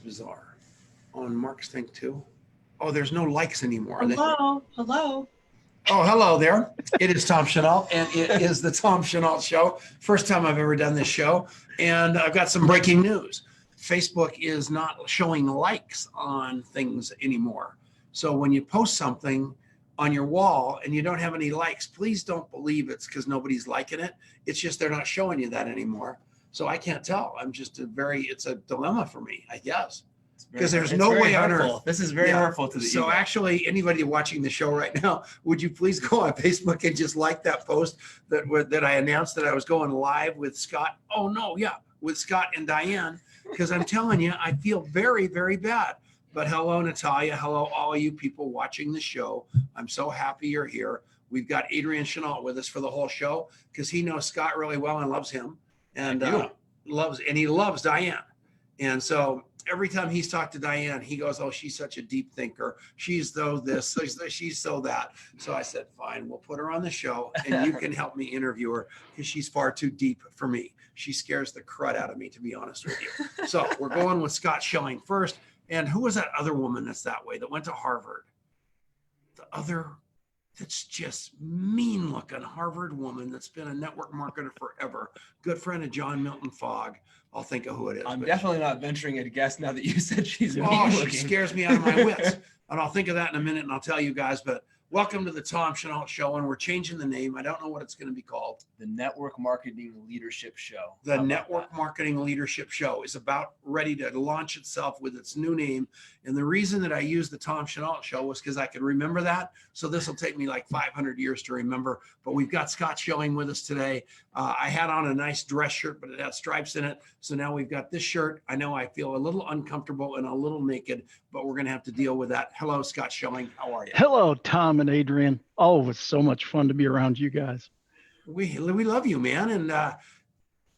bizarre. On Mark's thing too. Oh, there's no likes anymore. Hello. Oh, hello there. It is Tom Chenault, and it is the Tom Chenault Show. First time I've ever done this show, and I've got some breaking news. Facebook is not showing likes on things anymore. So when you post something on your wall and you don't have any likes, please don't believe it's because nobody's liking it. It's just they're not showing you that anymore. So I can't tell. It's a dilemma for me, I guess. Because there's no way on earth. This is very hurtful to the ego. So actually, anybody watching the show right now, would you please go on Facebook and just like that post that I announced that I was going live with Scott? Oh, no, yeah, with Scott and Diane. Because I'm telling you, I feel very, very bad. But hello, Natalia. Hello, all of you people watching the show. I'm so happy you're here. We've got Adrian Chenault with us for the whole show because he knows Scott really well and loves him. And he loves Diane. And so every time he's talked to Diane, he goes, oh, she's such a deep thinker. She's so this, she's so that. So I said, fine, we'll put her on the show and you can help me interview her because she's far too deep for me. She scares the crud out of me, to be honest with you. So we're going with Scott Schilling first. And who was that other woman that's that way that went to Harvard? The other that's just mean looking Harvard woman that's been a network marketer forever. Good friend of John Milton Fogg. I'll think of who it is. I'm definitely not venturing a guess now that you said she's mean looking. She scares me out of my wits. And I'll think of that in a minute and I'll tell you guys. But welcome to the Tom Chenault Show. And we're changing the name. I don't know what it's going to be called. The Network Marketing Leadership Show. The Network Marketing Leadership Show is about ready to launch itself with its new name. And the reason that I used the Tom Chenault Show was because I could remember that. So this will take me like 500 years to remember. But we've got Scott Schilling with us today. I had on a nice dress shirt, but it had stripes in it. So now we've got this shirt. I know I feel a little uncomfortable and a little naked, but we're going to have to deal with that. Hello, Scott Schilling. How are you? Hello, Tom and Adrian. Oh, it's so much fun to be around you guys. We love you, man. And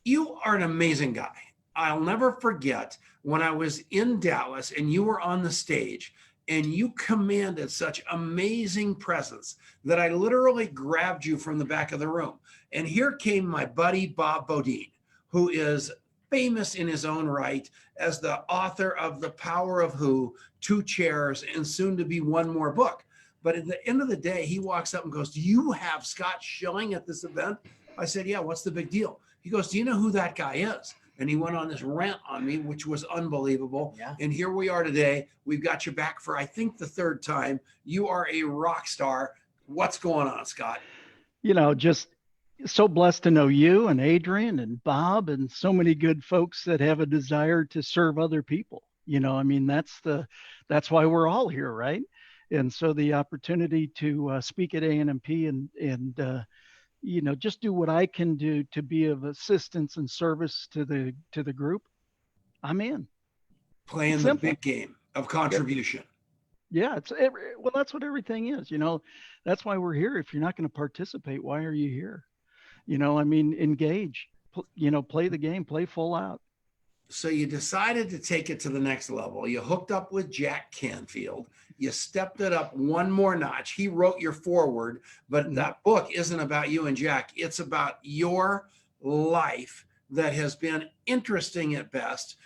you are an amazing guy. I'll never forget when I was in Dallas and you were on the stage and you commanded such amazing presence that I literally grabbed you from the back of the room. And here came my buddy, Bob Bodine, who is famous in his own right as the author of The Power of Who, 2 Chairs, and soon to be 1 more book. But at the end of the day, he walks up and goes, do you have Scott Schilling at this event? I said, yeah, what's the big deal? He goes, do you know who that guy is? And he went on this rant on me, which was unbelievable. Yeah. And here we are today. We've got you back for, I think, the 3rd time. You are a rock star. What's going on, Scott? You know, just so blessed to know you and Adrian and Bob and so many good folks that have a desire to serve other people. You know, I mean, that's why we're all here, right? And so the opportunity to speak at A&MP and you know, just do what I can do to be of assistance and service to the group, I'm in. Playing the big game of contribution. Yeah, well, that's what everything is. You know, that's why we're here. If you're not going to participate, why are you here? You know, I mean, engage. You know, play the game, play full out. So you decided to take it to the next level. You hooked up with Jack Canfield. You stepped it up 1 more notch. He wrote your foreword, but that book isn't about you and Jack. It's about your life that has been interesting at best.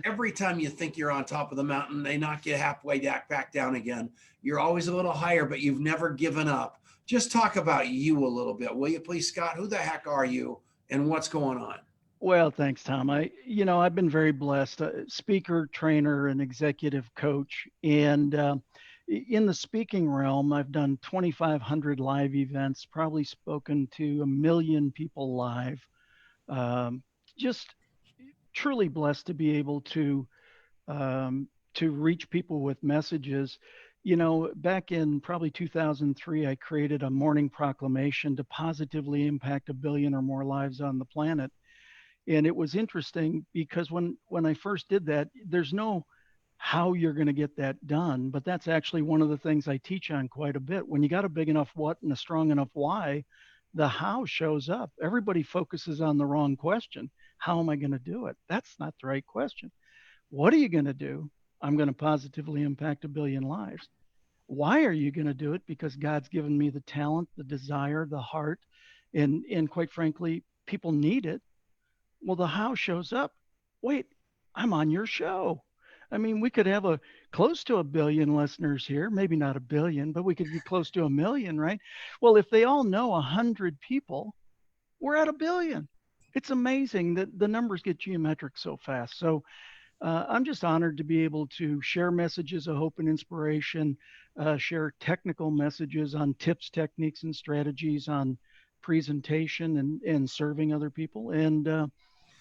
Every time you think you're on top of the mountain, they knock you halfway back down again. You're always a little higher, but you've never given up. Just talk about you a little bit, will you please, Scott? Who the heck are you and what's going on? Well, thanks, Tom. I've been very blessed, speaker, trainer, and executive coach. And in the speaking realm, I've done 2,500 live events, probably spoken to 1 million people live. Just truly blessed to be able to reach people with messages. You know, back in probably 2003, I created a morning proclamation to positively impact 1 billion or more lives on the planet. And it was interesting because when I first did that, there's no how you're going to get that done, but that's actually one of the things I teach on quite a bit. When you got a big enough what and a strong enough why, the how shows up. Everybody focuses on the wrong question. How am I going to do it? That's not the right question. What are you going to do? I'm going to positively impact 1 billion lives. Why are you going to do it? Because God's given me the talent, the desire, the heart, and quite frankly, people need it. Well, the how shows up. Wait, I'm on your show. I mean, we could have a close to 1 billion listeners here, maybe not 1 billion, but we could be close to 1 million, right? Well, if they all know 100 people, we're at 1 billion. It's amazing that the numbers get geometric so fast. So I'm just honored to be able to share messages of hope and inspiration, share technical messages on tips, techniques, and strategies on presentation and serving other people. And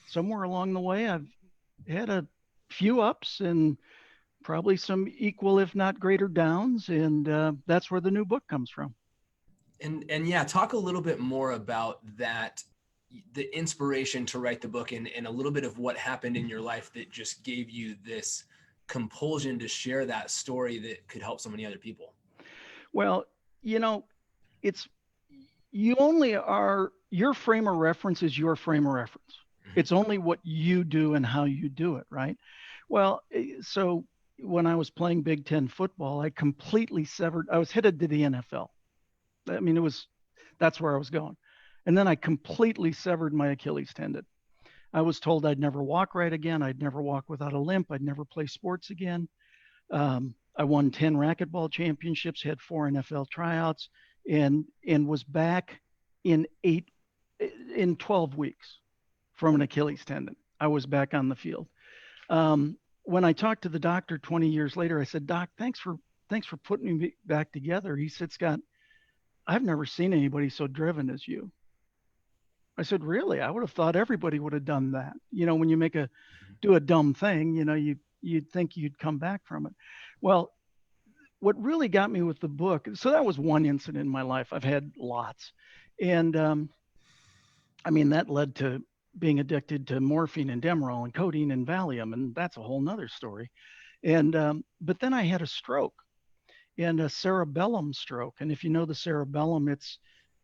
somewhere along the way, I've had a few ups and probably some equal, if not greater, downs. And that's where the new book comes from. And yeah, talk a little bit more about that, the inspiration to write the book, and a little bit of what happened in your life that just gave you this compulsion to share that story that could help so many other people. Well, it's you only are your frame of reference is your frame of reference. It's only what you do and how you do it, right? Well, so when I was playing Big Ten football, I completely severed. I was headed to the NFL. I mean, that's where I was going. And then I completely severed my Achilles tendon. I was told I'd never walk right again. I'd never walk without a limp. I'd never play sports again. I won 10 racquetball championships, had 4 NFL tryouts, and was back in 12 weeks from an Achilles tendon. I was back on the field. When I talked to the doctor 20 years later, I said, "Doc, thanks for putting me back together." He said, "Scott, I've never seen anybody so driven as you." I said, "Really? I would have thought everybody would have done that. When you do a dumb thing, you'd think you'd come back from it." Well, what really got me with the book, so that was one incident in my life. I've had lots. And I mean, that led to being addicted to morphine and Demerol and codeine and Valium. And that's a whole nother story. And, but then I had a stroke, and a cerebellum stroke. And if you know the cerebellum, it's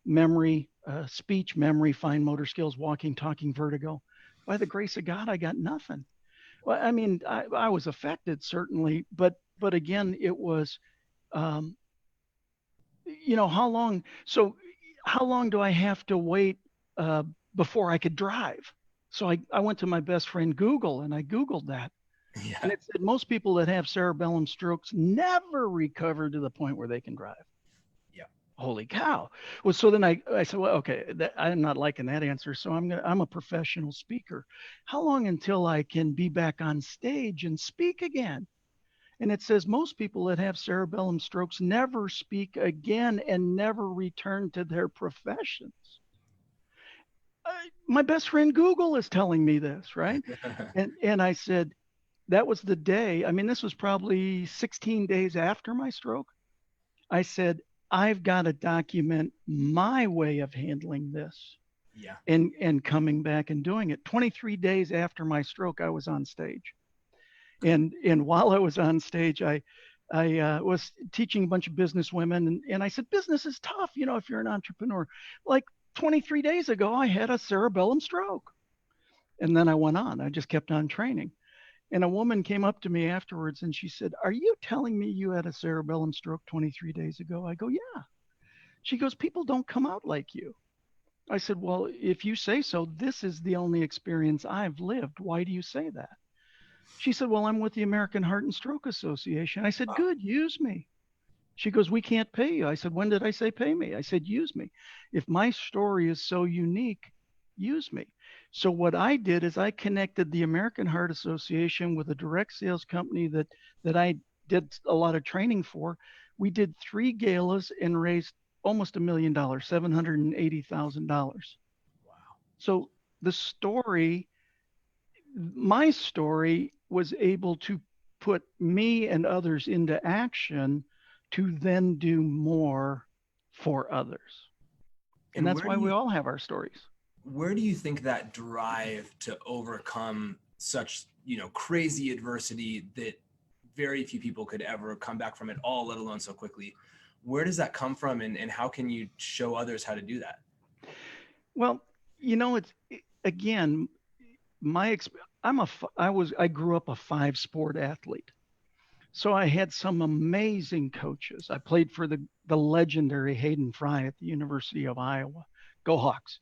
memory, speech, memory, fine motor skills, walking, talking, vertigo. By the grace of God, I got nothing. Well, I mean, I was affected, certainly, but again, it was, how long? So how long do I have to wait before I could drive? So I went to my best friend Google, and I Googled that. Yeah. And it said most people that have cerebellum strokes never recover to the point where they can drive. Yeah. Holy cow. Well, so then I said, well, okay, I'm not liking that answer. So I'm a professional speaker. How long until I can be back on stage and speak again? And it says most people that have cerebellum strokes never speak again and never return to their professions. My best friend Google is telling me this, right? And I said, that was the day. I mean, this was probably 16 days after my stroke. I said, I've got to document my way of handling this. Yeah. And coming back and doing it. 23 days after my stroke, I was on stage. And while I was on stage, I was teaching a bunch of business women. And I said, business is tough, if you're an entrepreneur. Like 23 days ago, I had a cerebellum stroke. And then I went on. I just kept on training. And a woman came up to me afterwards and she said, "Are you telling me you had a cerebellum stroke 23 days ago?" I go, "Yeah." She goes, "People don't come out like you." I said, "Well, if you say so, this is the only experience I've lived. Why do you say that?" She said, "Well, I'm with the American Heart and Stroke Association." I said, "Good, use me." She goes, "We can't pay you." I said, "When did I say pay me?" I said, "Use me. If my story is so unique, use me." So what I did is I connected the American Heart Association with a direct sales company that I did a lot of training for. We did 3 galas and raised almost $1 million, $780,000. Wow. So my story was able to put me and others into action to then do more for others. And that's why we all have our stories. Where do you think that drive to overcome such, crazy adversity that very few people could ever come back from it all, let alone so quickly? Where does that come from, and how can you show others how to do that? Well, it's again, I grew up a 5-sport athlete. So I had some amazing coaches. I played for the legendary Hayden Fry at the University of Iowa. Go Hawks.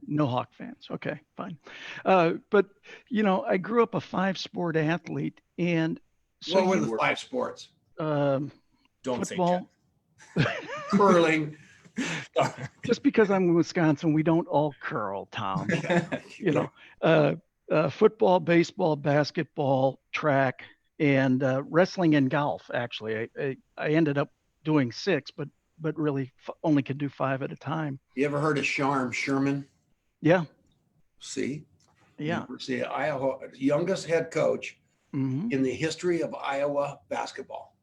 No Hawk fans. Okay, fine. But I grew up a 5-sport athlete, and so What were you the were 5 sports? um, Don't say football. Curling. Just because I'm in Wisconsin, we don't all curl, Tom. You know, football, baseball, basketball, track, and wrestling and golf. Actually, I ended up doing 6, but really only could do 5 at a time. You ever heard of Sharm Sherman? Yeah, See, yeah. University of Iowa, youngest head coach Hmm. in the history of Iowa basketball.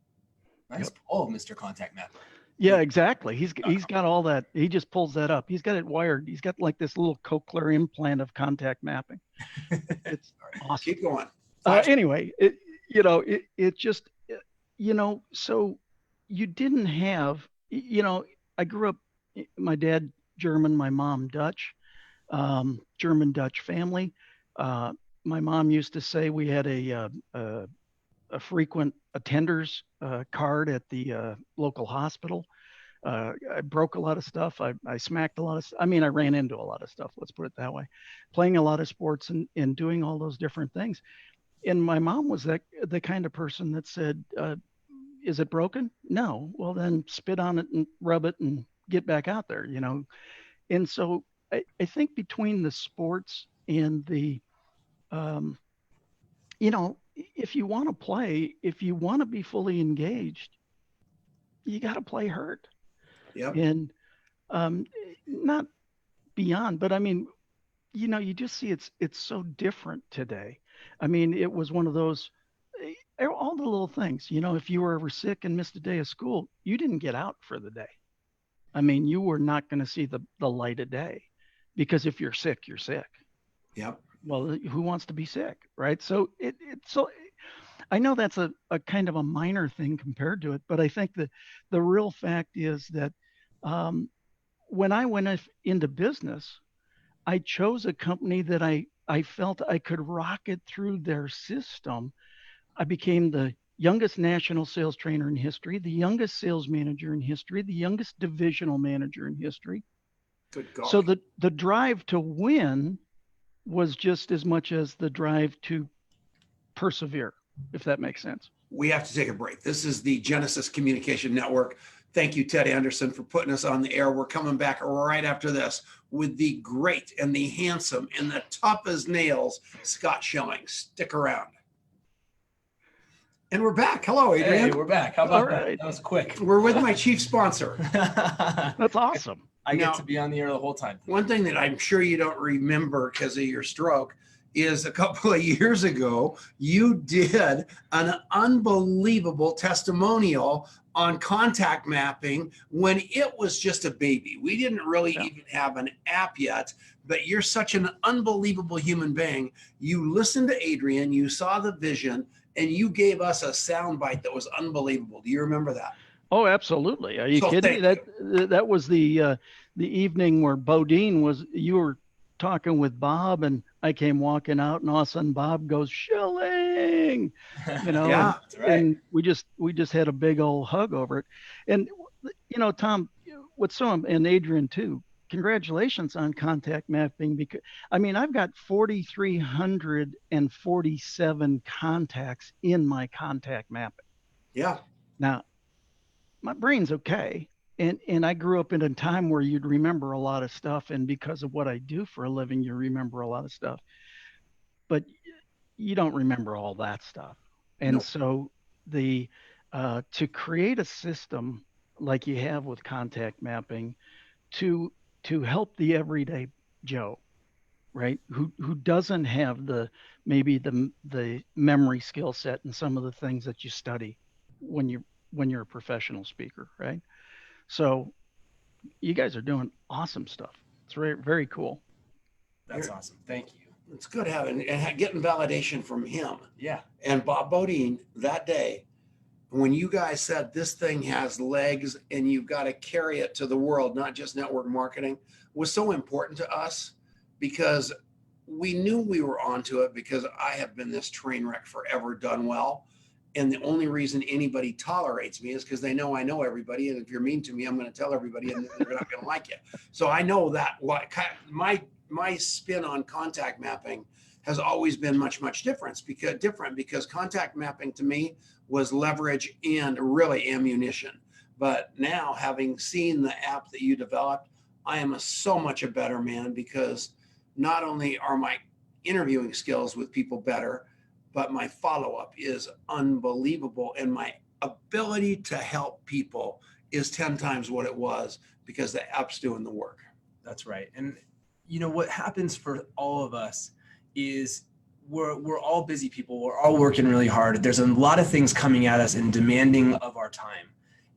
Nice pull, Mr. Contact Mapper. Yeah, exactly. He's got all that. He just pulls that up. He's got it wired. He's got like this little cochlear implant of contact mapping. It's awesome. Keep going. Anyway, it just, so you didn't have, I grew up, my dad German, my mom Dutch, German Dutch family. My mom used to say we had a frequent attenders card at the local hospital. I broke a lot of stuff. I smacked a lot of, I ran into a lot of stuff. Let's put it that way. Playing a lot of sports and doing all those different things. And my mom was the kind of person that said, is it broken? No. Well, then spit on it and rub it and get back out there, And so I think between the sports and the, if you want to play, if you want to be fully engaged, you got to play hurt. Yep. And not beyond, but you just see it's so different today. It was one of those, all the little things, if you were ever sick and missed a day of school, you didn't get out for the day. You were not going to see the light of day, because if you're sick, you're sick. Yep. Well, who wants to be sick, right? So so I know that's a kind of a minor thing compared to it, but I think that the real fact is that when I went into business, I chose a company that I felt I could rocket through their system. I became the youngest national sales trainer in history, the youngest sales manager in history, the youngest divisional manager in history. Good God. So the drive to win was just as much as the drive to persevere, if that makes sense. We have to take a break. This is the Genesis Communication Network. Thank you, Ted Anderson, for putting us on the air. We're coming back right after this with the great and the handsome and the tough as nails, Scott Schilling. Stick around. And we're back. Hello, Adrian. Hey, we're back. How about All right. That was quick. We're with my chief sponsor. That's awesome. I get Now, to be on the air the whole time. One thing that I'm sure you don't remember because of your stroke is a couple of years ago, you did an unbelievable testimonial on contact mapping when it was just a baby. We didn't really even have an app yet, but you're such an unbelievable human being. You listened to Adrian, you saw the vision, and you gave us a soundbite that was unbelievable. Do you remember that? Oh, absolutely. Are you So kidding me? That was the evening where you were talking with Bob, and I came walking out, and all of a sudden Bob goes, Schilling, Yeah, that's right. and we just had a big old hug over it. And Tom, and Adrian too, congratulations on contact mapping, because I've got 4,347 contacts in my contact mapping. Yeah. Now, my brain's okay. And I grew up in a time where you'd remember a lot of stuff. And because of what I do for a living, you remember a lot of stuff. But you don't remember all that stuff. And Nope. so to create a system like you have with contact mapping to help the everyday Joe, right? Who doesn't have maybe the memory skill set and some of the things that you study when you're a professional speaker, right? So you guys are doing awesome stuff. It's very, very cool. That's awesome. Thank you. It's good having and getting validation from him. Yeah. And Bob Bodine that day, when you guys said this thing has legs and you've got to carry it to the world, not just network marketing, was so important to us because we knew we were onto it, because I have been this train wreck forever done well. And the only reason anybody tolerates me is because they know I know everybody. And if you're mean to me, I'm going to tell everybody and they're not going to like you. So I know that my spin on contact mapping has always been much different because contact mapping to me was leverage and really ammunition. But now, having seen the app that you developed, I am so much a better man, because not only are my interviewing skills with people better, but my follow-up is unbelievable. And my ability to help people is 10 times what it was, because the app's doing the work. That's right. And you know what happens for all of us is we're all busy people. We're all working really hard. There's a lot of things coming at us and demanding of our time.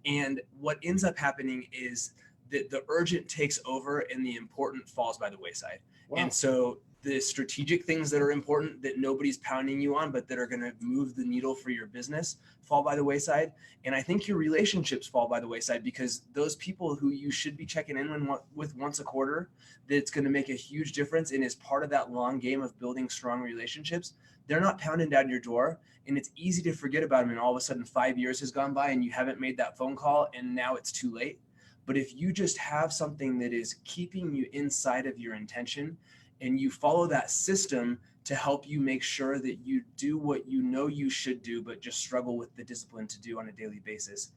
And what ends up happening is that the urgent takes over and the important falls by the wayside. Wow. And so the strategic things that are important that nobody's pounding you on, but that are going to move the needle for your business, fall by the wayside. And I think your relationships fall by the wayside, because those people who you should be checking in with once a quarter, that's going to make a huge difference and is part of that long game of building strong relationships, they're not pounding down your door. And it's easy to forget about them. And all of a sudden 5 years has gone by and you haven't made that phone call, and now it's too late. But if you just have something that is keeping you inside of your intention, and you follow that system to help you make sure that you do what you know you should do, but just struggle with the discipline to do on a daily basis,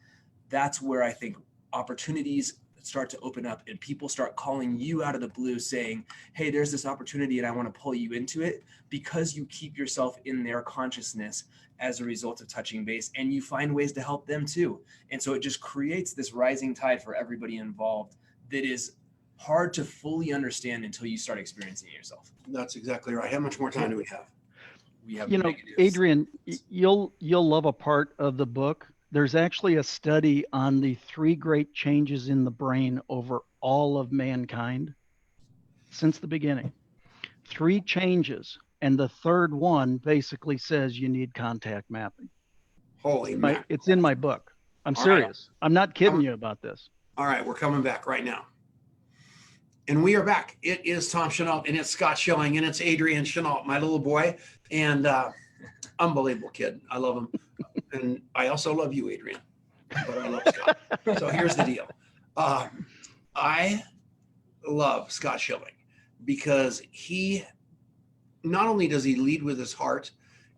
that's where I think opportunities start to open up and people start calling you out of the blue saying, hey, there's this opportunity and I want to pull you into it, because you keep yourself in their consciousness as a result of touching base, and you find ways to help them too. And so it just creates this rising tide for everybody involved that is hard to fully understand until you start experiencing it yourself. That's exactly right. How much more time do we have? We have, Adrian, you'll love a part of the book. There's actually a study on the 3 great changes in the brain over all of mankind since the beginning. 3 changes, and the third one basically says you need contact mapping. Holy man. It's in my book. I'm serious. Right. I'm not kidding you about this. All right, we're coming back right now. And we are back. It is Tom Chenault, and it's Scott Schilling, and it's Adrian Chenault, my little boy, and unbelievable kid. I love him. And I also love you, Adrian, but I love Scott. So here's the deal. I love Scott Schilling because he, not only does he lead with his heart,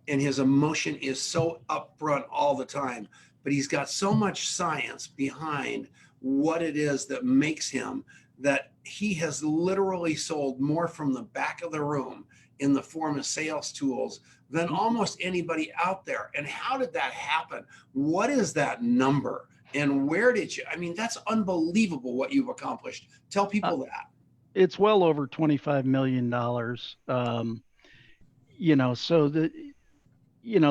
and his emotion is so upfront all the time, but he's got so much science behind what it is that makes him, that he has literally sold more from the back of the room in the form of sales tools than almost anybody out there. And how did that happen? What is that number? And where did you, I mean, that's unbelievable what you've accomplished. Tell people that. It's well over $25 million. So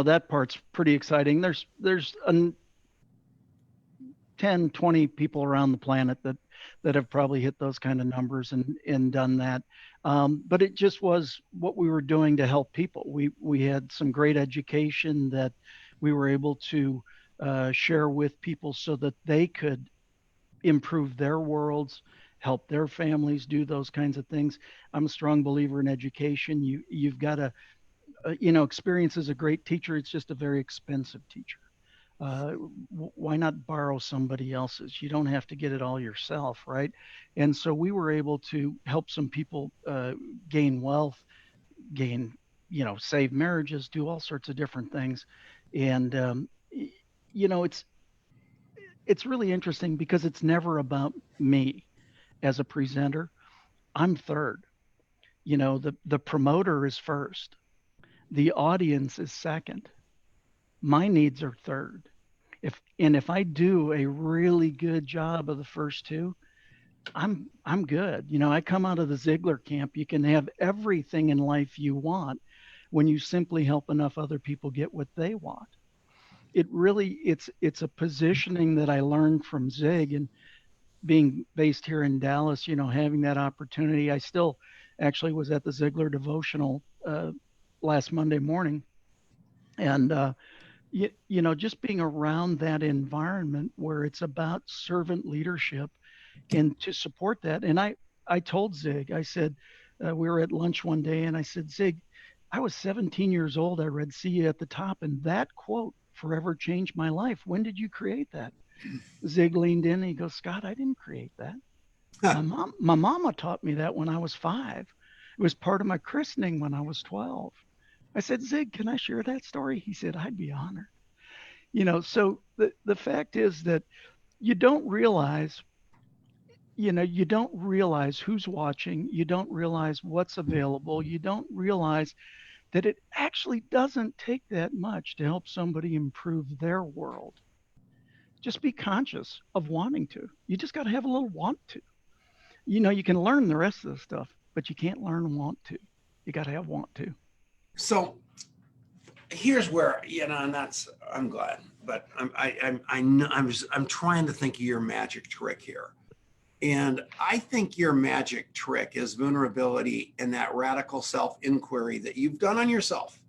that part's pretty exciting. There's 10, 20 people around the planet that have probably hit those kind of numbers and done that. But it just was what we were doing to help people. We had some great education that we were able to share with people so that they could improve their worlds, help their families do those kinds of things. I'm a strong believer in education. You've got to, experience as a great teacher. It's just a very expensive teacher. Why not borrow somebody else's? You don't have to get it all yourself, right? And so we were able to help some people gain wealth, save marriages, do all sorts of different things. And, it's really interesting because it's never about me as a presenter. I'm third. The promoter is first. The audience is second. My needs are third. If I do a really good job of the first 2, I'm good. I come out of the Ziegler camp. You can have everything in life you want when you simply help enough other people get what they want. It's a positioning that I learned from Zig, and being based here in Dallas, having that opportunity. I still actually was at the Ziegler devotional last Monday morning, and just being around that environment where it's about servant leadership and to support that. And I told Zig, I said, we were at lunch one day and I said, Zig, I was 17 years old. I read See You at the Top. And that quote forever changed my life. When did you create that? Zig leaned in and he goes, Scott, I didn't create that. My mama taught me that when I was 5. It was part of my christening when I was 12. I said, Zig, can I share that story? He said, I'd be honored. So the fact is that you don't realize who's watching. You don't realize what's available. You don't realize that it actually doesn't take that much to help somebody improve their world. Just be conscious of wanting to. You just got to have a little want to. You can learn the rest of the stuff, but you can't learn want to. You got to have want to. So here's where, and I'm glad, but I'm trying to think of your magic trick here. And I think your magic trick is vulnerability and that radical self-inquiry that you've done on yourself,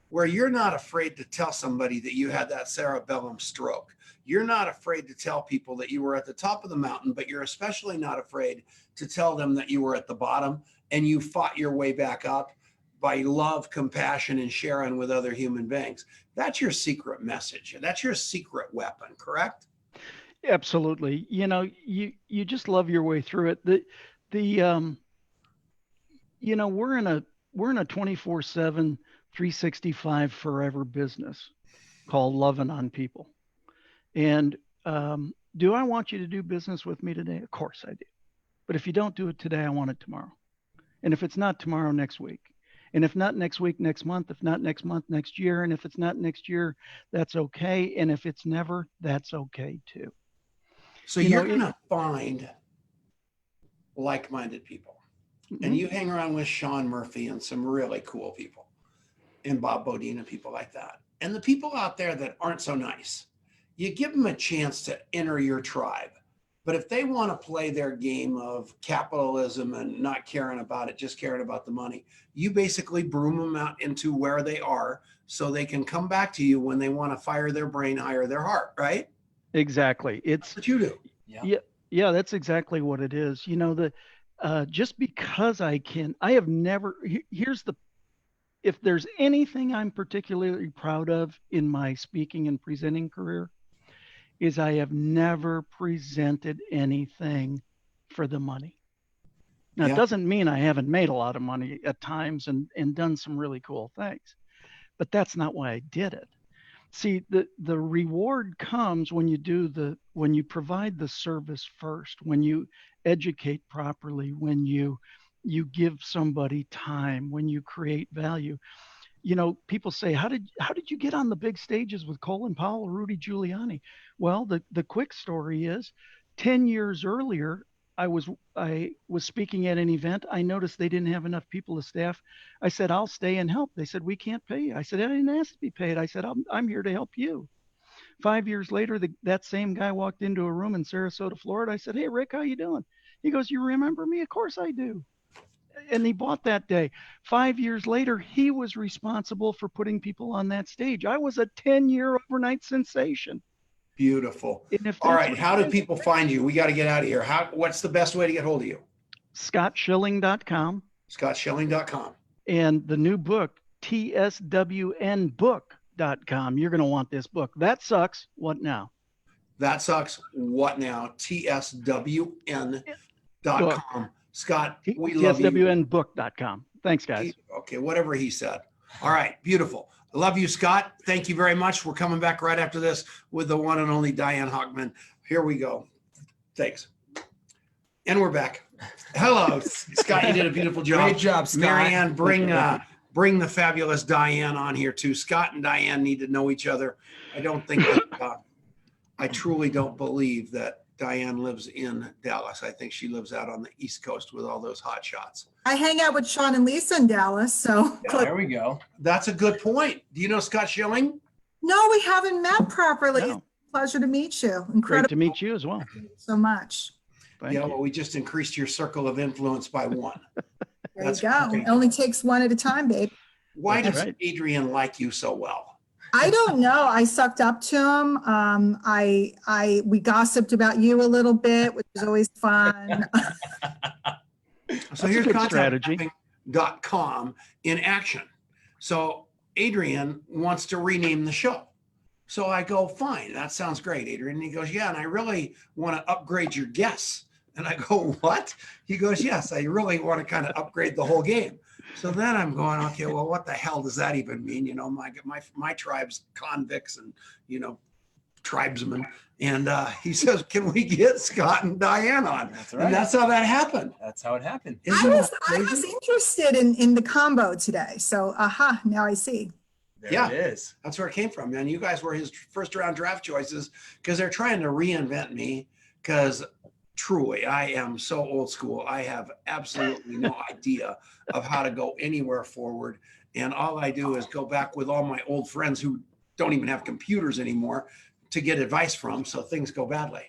where you're not afraid to tell somebody that you had that cerebellum stroke. You're not afraid to tell people that you were at the top of the mountain, but you're especially not afraid to tell them that you were at the bottom and you fought your way back up by love, compassion, and sharing with other human beings. That's your secret message. That's your secret weapon, correct? Absolutely. You just love your way through it. We're in a 24/7, 365 forever business called loving on people. And do I want you to do business with me today? Of course I do. But if you don't do it today, I want it tomorrow. And if it's not tomorrow, next week. And if not next week, next month. If not next month, next year. And if it's not next year, that's okay. And if it's never, that's okay too. So you're going to find like-minded people. Mm-hmm. And you hang around with Sean Murphy and some really cool people and Bob Bodine and people like that. And the people out there that aren't so nice, you give them a chance to enter your tribe. But if they want to play their game of capitalism and not caring about it, just caring about the money, you basically broom them out into where they are so they can come back to you when they want to fire their brain, hire their heart, right? Exactly. That's what you do. Yeah, that's exactly what it is. Just because I have never, if there's anything I'm particularly proud of in my speaking and presenting career, is I have never presented anything for the money. Now, It doesn't mean I haven't made a lot of money at times and done some really cool things, but that's not why I did it. See, the reward comes when you provide the service first, when you educate properly, when you give somebody time, when you create value. People say, how did you get on the big stages with Colin Powell, Rudy Giuliani? Well, the quick story is 10 years earlier, I was speaking at an event. I noticed they didn't have enough people to staff. I said, I'll stay and help. They said, we can't pay you. I said, I didn't ask to be paid. I said, I'm here to help you. 5 years later, that same guy walked into a room in Sarasota, Florida. I said, hey, Rick, how you doing? He goes, you remember me? Of course I do. And he bought that day. 5 years later, he was responsible for putting people on that stage. I was a 10-year overnight sensation. Beautiful. All right. How do people find you? We got to get out of here. What's the best way to get hold of you? ScottSchilling.com. ScottSchilling.com. And the new book, TSWNbook.com. You're going to want this book. That Sucks. What Now? That Sucks. What Now? TSWN.com. Scott, we love you. TSWNbook.com. Thanks, guys. Okay, whatever he said. All right, beautiful. I love you, Scott. Thank you very much. We're coming back right after this with the one and only Diane Hochman. Here we go. Thanks. And we're back. Hello, Scott. You did a beautiful job. Great job, Scott. Marianne, bring the fabulous Diane on here too. Scott and Diane need to know each other. I don't think that, I truly don't believe that Diane lives in Dallas. I think she lives out on the East Coast with all those hot shots. I hang out with Sean and Lisa in Dallas, so. Yeah, there we go. That's a good point. Do you know Scott Schilling? No, we haven't met properly. No. It's a pleasure to meet you. Great Incredible. to meet you as well. Thank you so much. Thank you. Well, we just increased your circle of influence by one. There That's you go. great. It only takes one at a time, babe. Why That's does right. Adrian like you so well? I don't know. I sucked up to him. We gossiped about you a little bit, which is always fun. So a here's good strategy. contactmapping.com in action. So Adrian wants to rename the show. So I go, fine, that sounds great, Adrian. And he goes, yeah, and I really want to upgrade your guests. And I go, what? He goes, yes, I really want to kind of upgrade the whole game. So then I'm going, okay, well, what the hell does that even mean? You know, my tribe's convicts and, you know, tribesmen. And he says, can we get Scott and Diane on? That's right. And that's how that happened. That's how it happened. Isn't that I crazy? was interested in the combo today. So, now I see. There Yeah. it is. That's where it came from, man. You guys were his first round draft choices because they're trying to reinvent me because truly I am so old school. I have absolutely no idea of how to go anywhere forward. And all I do is go back with all my old friends who don't even have computers anymore to get advice from. So things go badly.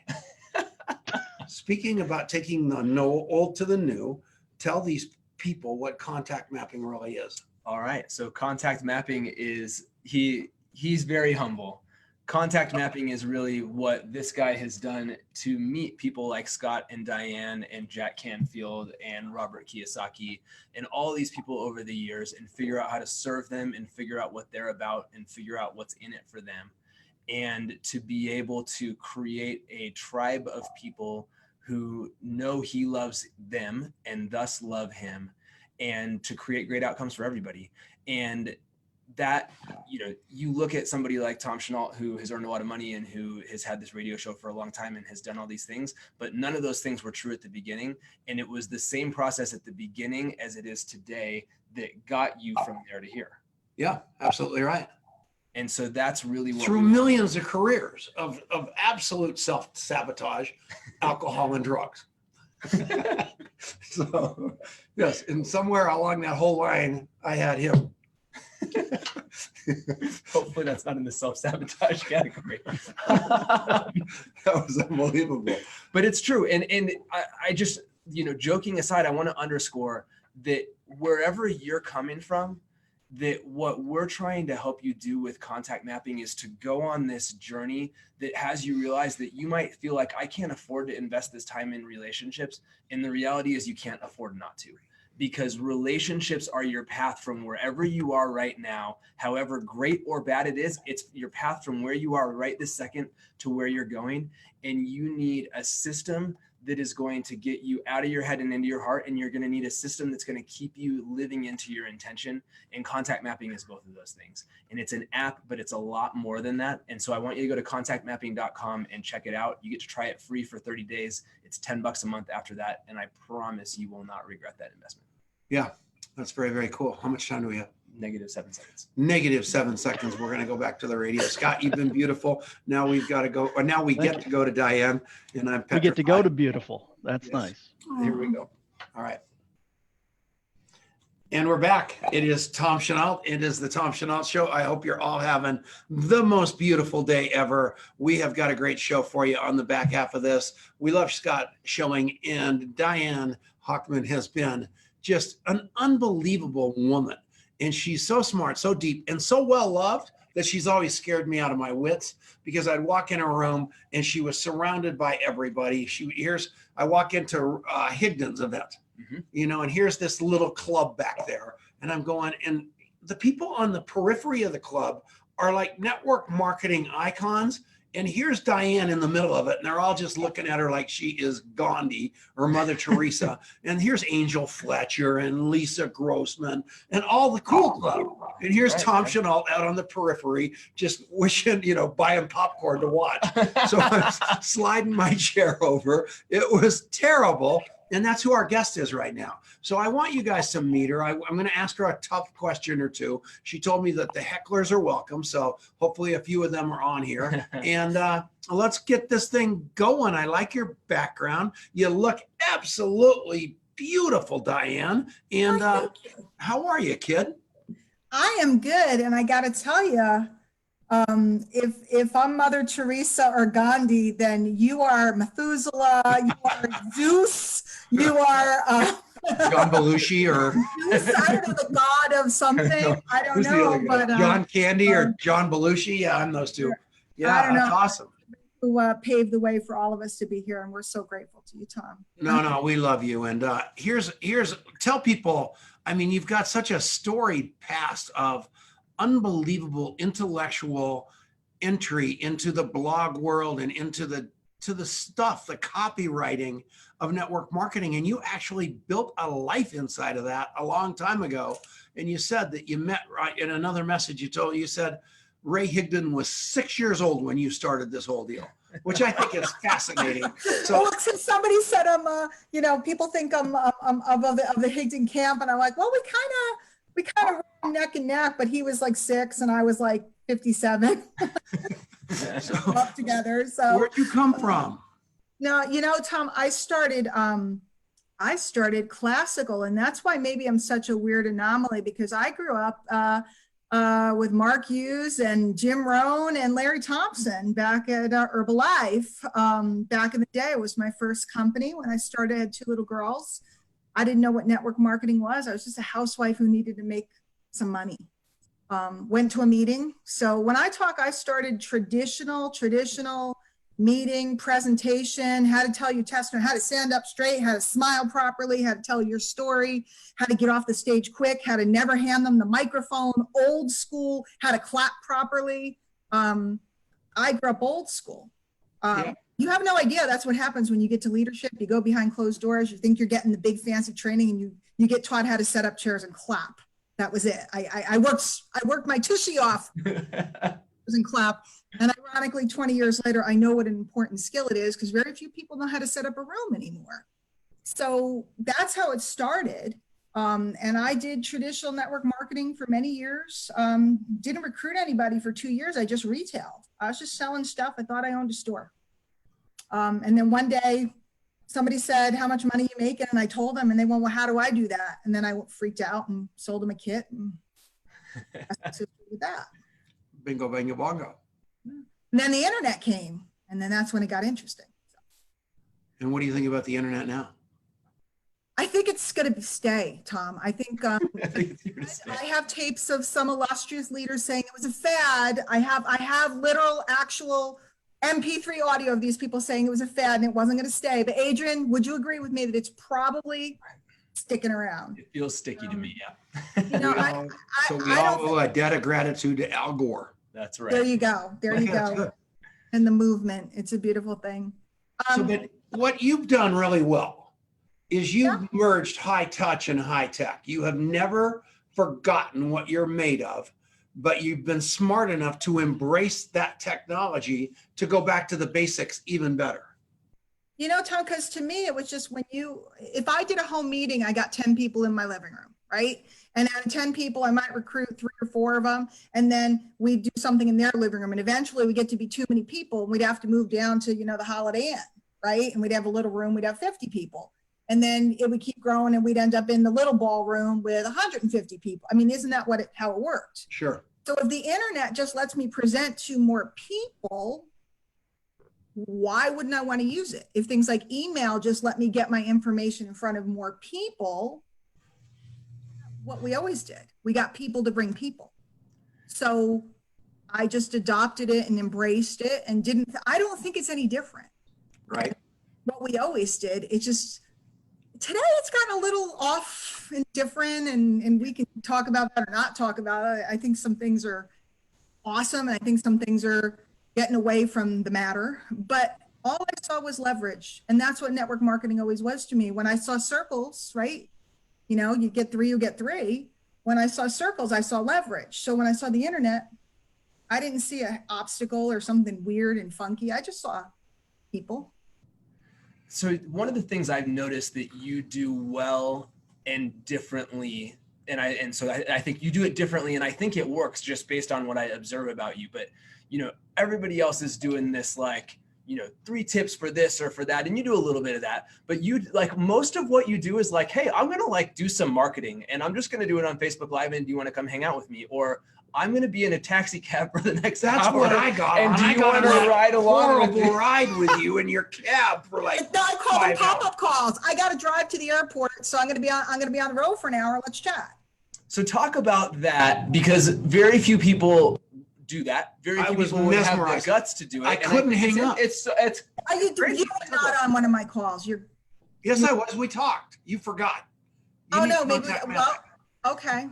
Speaking about taking the old to the new, tell these people what contact mapping really is. All right. So contact mapping is he's very humble. Contact mapping is really what this guy has done to meet people like Scott and Diane and Jack Canfield and Robert Kiyosaki and all these people over the years and figure out how to serve them and figure out what they're about and figure out what's in it for them. And to be able to create a tribe of people who know he loves them and thus love him, and to create great outcomes for everybody. And that, you know, you look at somebody like Tom Chenault, who has earned a lot of money and who has had this radio show for a long time and has done all these things, but none of those things were true at the beginning. And it was the same process at the beginning as it is today that got you from there to here. Yeah, absolutely right. And so that's really what Through millions of careers of absolute self-sabotage, alcohol and drugs. So yes, and somewhere along that whole line, I had him. hopefully that's not in the self-sabotage category. That was unbelievable. But it's true. And I just, you know, joking aside, I want to underscore that wherever you're coming from, that what we're trying to help you do with contact mapping is to go on this journey that has you realize that you might feel like, I can't afford to invest this time in relationships. And the reality is you can't afford not to, because relationships are your path from wherever you are right now. However great or bad it is, it's your path from where you are right this second to where you're going. And you need a system that is going to get you out of your head and into your heart. And you're going to need a system that's going to keep you living into your intention. And contact mapping is both of those things. And it's an app, but it's a lot more than that. And so I want you to go to contactmapping.com and check it out. You get to try it free for 30 days. It's $10 a month after that. And I promise you will not regret that investment. Yeah, that's very, very cool. How much time do we have? -7 seconds. -7 seconds. We're going to go back to the radio. Scott, you've been beautiful. Now we've got to go. Or now we get to go to Diane, and I'm We get to go petrified. to beautiful. That's Yes. nice. Here we go. All right. And we're back. It is Tom Chenault. It is the Tom Chenault Show. I hope you're all having the most beautiful day ever. We have got a great show for you on the back half of this. We love Scott Schilling, and Diane Hochman has been just an unbelievable woman. And she's so smart, so deep, and so well loved that she's always scared me out of my wits, because I'd walk in her room and she was surrounded by everybody. I walk into Higdon's event, you know, and here's this little club back there. And I'm going, and the people on the periphery of the club are like network marketing icons. And here's Diane in the middle of it. And they're all just looking at her like she is Gandhi or Mother Teresa. And here's Angel Fletcher and Lisa Grossman and all the cool club. And here's Tom Chenault out on the periphery, just wishing, you know, buying popcorn to watch. So I'm sliding my chair over. It was terrible. And that's who our guest is right now. So I want you guys to meet her. I'm going to ask her a tough question or two. She told me that the hecklers are welcome. So hopefully a few of them are on here. And let's get this thing going. I like your background. You look absolutely beautiful, Diane. And how are you, kid? I am good. And I got to tell you, if I'm Mother Teresa or Gandhi, then you are Methuselah, you are Zeus, you are John Belushi or Zeus, I don't know, the god of something. I don't who's the know, other guy? but John Candy or John Belushi? Yeah, I'm those two. I Yeah, don't that's know. awesome. who paved the way for all of us to be here, and we're so grateful to you, Tom. No, we love you. And here's tell people. I mean, you've got such a storied past of unbelievable intellectual entry into the blog world and into the stuff, the copywriting of network marketing. And you actually built a life inside of that a long time ago. And you said that you met, right, in another message you said Ray Higdon was 6 years old when you started this whole deal, which I think is fascinating. So well, since somebody said people think I'm of the Higdon camp, and I'm like, well, we kind of ran neck and neck, but he was like 6 and I was like 57. So, up together. So where'd you come from? No, Tom, I started classical, and that's why maybe I'm such a weird anomaly, because I grew up with Mark Hughes and Jim Rohn and Larry Thompson back at Herbalife. Back in the day, it was my first company. When I started, I had 2 little girls. I didn't know what network marketing was. I was just a housewife who needed to make some money. Went to a meeting. So when I talk, I started traditional meeting, presentation, how to tell your testimony, how to stand up straight, how to smile properly, how to tell your story, how to get off the stage quick, how to never hand them the microphone, old school, how to clap properly. I grew up old school. Yeah. You have no idea. That's what happens when you get to leadership. You go behind closed doors. You think you're getting the big fancy training, and you get taught how to set up chairs and clap. That was it. I worked my tushy off and clap. And ironically, 20 years later, I know what an important skill it is, because very few people know how to set up a room anymore. So that's how it started. And I did traditional network marketing for many years. Didn't recruit anybody for 2 years. I just retailed. I was just selling stuff. I thought I owned a store. And then one day, somebody said, how much money you making? And I told them, and they went, well, how do I do that? And then I freaked out and sold them a kit, and that's with that. Bingo, bango, bongo. And then the internet came, and then that's when it got interesting. And what do you think about the internet now? I think it's going to stay, Tom. I think I have tapes of some illustrious leaders saying it was a fad. I have literal, actual MP3 audio of these people saying it was a fad and it wasn't going to stay. But Adrian, would you agree with me that it's probably sticking around? It feels sticky to me, yeah. So we all owe a debt of gratitude to Al Gore. That's right. There you go. There you go. And the movement. It's a beautiful thing. But what you've done really well is you've merged high touch and high tech. You have never forgotten what you're made of, but you've been smart enough to embrace that technology to go back to the basics even better. Tom, because to me, it was just if I did a home meeting, I got 10 people in my living room, right? And out of 10 people, I might recruit 3 or 4 of them. And then we do something in their living room. And eventually we get to be too many people, and we'd have to move down to, the Holiday Inn, right? And we'd have a little room, we'd have 50 people. And then it would keep growing, and we'd end up in the little ballroom with 150 people. I mean, isn't that how it worked? Sure. So if the internet just lets me present to more people, why wouldn't I want to use it? If things like email just let me get my information in front of more people, what we always did, we got people to bring people. So I just adopted it and embraced it, and I don't think it's any different. Right. What we always did, it's just, today it's gotten a little off and different, and we can talk about that or not talk about it. I think some things are awesome, and I think some things are getting away from the matter, but all I saw was leverage. And that's what network marketing always was to me. When I saw circles, right? You get 3, you get 3. When I saw circles, I saw leverage. So when I saw the internet, I didn't see an obstacle or something weird and funky. I just saw people. So one of the things I've noticed that you do well and differently, and so I think you do it differently, and I think it works just based on what I observe about you. But everybody else is doing this, 3 tips for this or for that, and you do a little bit of that. But you, most of what you do is hey, I'm gonna do some marketing, and I'm just gonna do it on Facebook Live, and do you want to come hang out with me? Or I'm going to be in a taxi cab for the next hour. That's what I got. And do you want to ride along with me? Ride with you in your cab for I call them pop-up calls. I got to drive to the airport, so I'm going to be on the road for an hour. Let's chat. So talk about that, because very few people do that. Very few people would have the guts to do it. I couldn't hang up. You were not on one of my calls. Yes, I was. We talked. You forgot. No, maybe. Well, okay.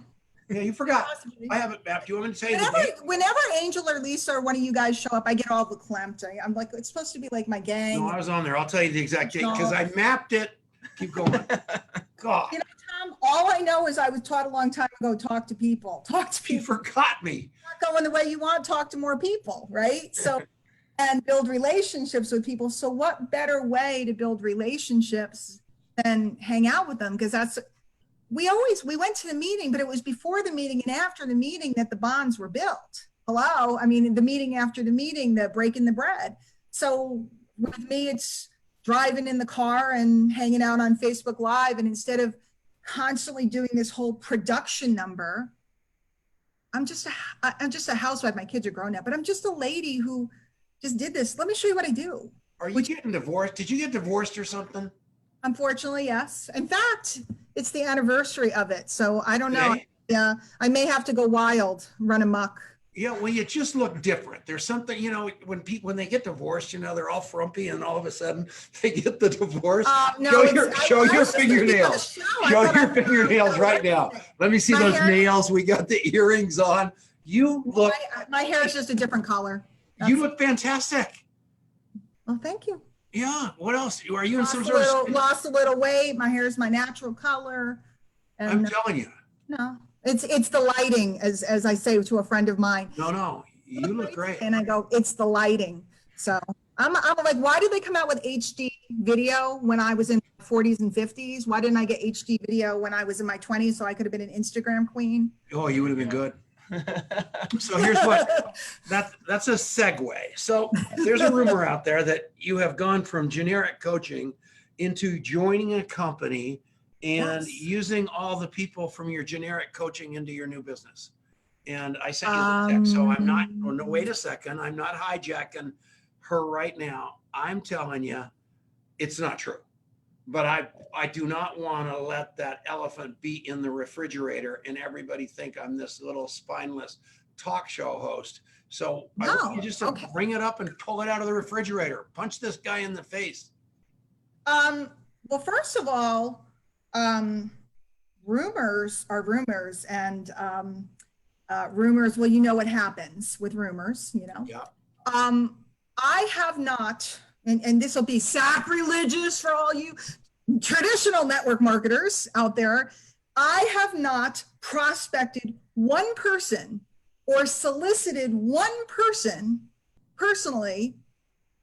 Yeah, you forgot. I have it back. Do you want me to tell you the date? Whenever Angel or Lisa or one of you guys show up, I get all the clamped. I'm like, it's supposed to be like my gang. No, I was on there. I'll tell you the exact date because I mapped it. Keep going. God, You know, Tom, all I know is I was taught a long time ago, talk to people. Talk to you people. forgot me. Not going the way you want, talk to more people, right? So, and build relationships with people. So what better way to build relationships than hang out with them? Because we went to the meeting, but it was before the meeting and after the meeting that the bonds were built. Hello? I mean, the meeting after the meeting, the breaking the bread. So with me, it's driving in the car and hanging out on Facebook Live. And instead of constantly doing this whole production number, I'm just a housewife. My kids are grown up, but I'm just a lady who just did this. Let me show you what I do. Are you getting divorced? Did you get divorced or something? Unfortunately, yes. In fact, it's the anniversary of it. So I don't know. Okay. Yeah, I may have to go wild, run amok. Yeah, well, you just look different. There's something, when they get divorced, they're all frumpy, and all of a sudden they get the divorce. No, show your fingernails. Show your fingernails right now. Let me see those nails. We got the earrings on. You look. My hair is just a different color. You look fantastic. Well, thank you. Yeah. What else? Are you in some sort of? Lost a little weight. My hair is my natural color. And I'm telling you. No, it's the lighting, as I say to a friend of mine. No, you look great. And I go, it's the lighting. So I'm like, why did they come out with HD video when I was in my 40s and 50s? Why didn't I get HD video when I was in my 20s so I could have been an Instagram queen? Oh, you would have been good. So here's what that's a segue. So there's a rumor out there that you have gone from generic coaching into joining a company and using all the people from your generic coaching into your new business. And I sent you the text. So I'm not, oh, no, wait a second. I'm not hijacking her right now. I'm telling you, it's not true. But I do not want to let that elephant be in the refrigerator and everybody think I'm this little spineless talk show host. So I want you just to bring it up and pull it out of the refrigerator. Punch this guy in the face. Well, first of all, rumors are rumors, and rumors, well, you know what happens with rumors, Yeah. I have not, and this will be sacrilegious for all you traditional network marketers out there, I have not prospected one person or solicited one person personally